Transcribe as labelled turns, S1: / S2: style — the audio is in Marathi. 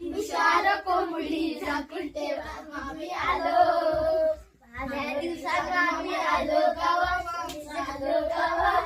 S1: विशाल कोंबडी झाकून ठेवा मामी आलो. माझ्या दिवसात मामी आलो गावा, मामी आलो गावा.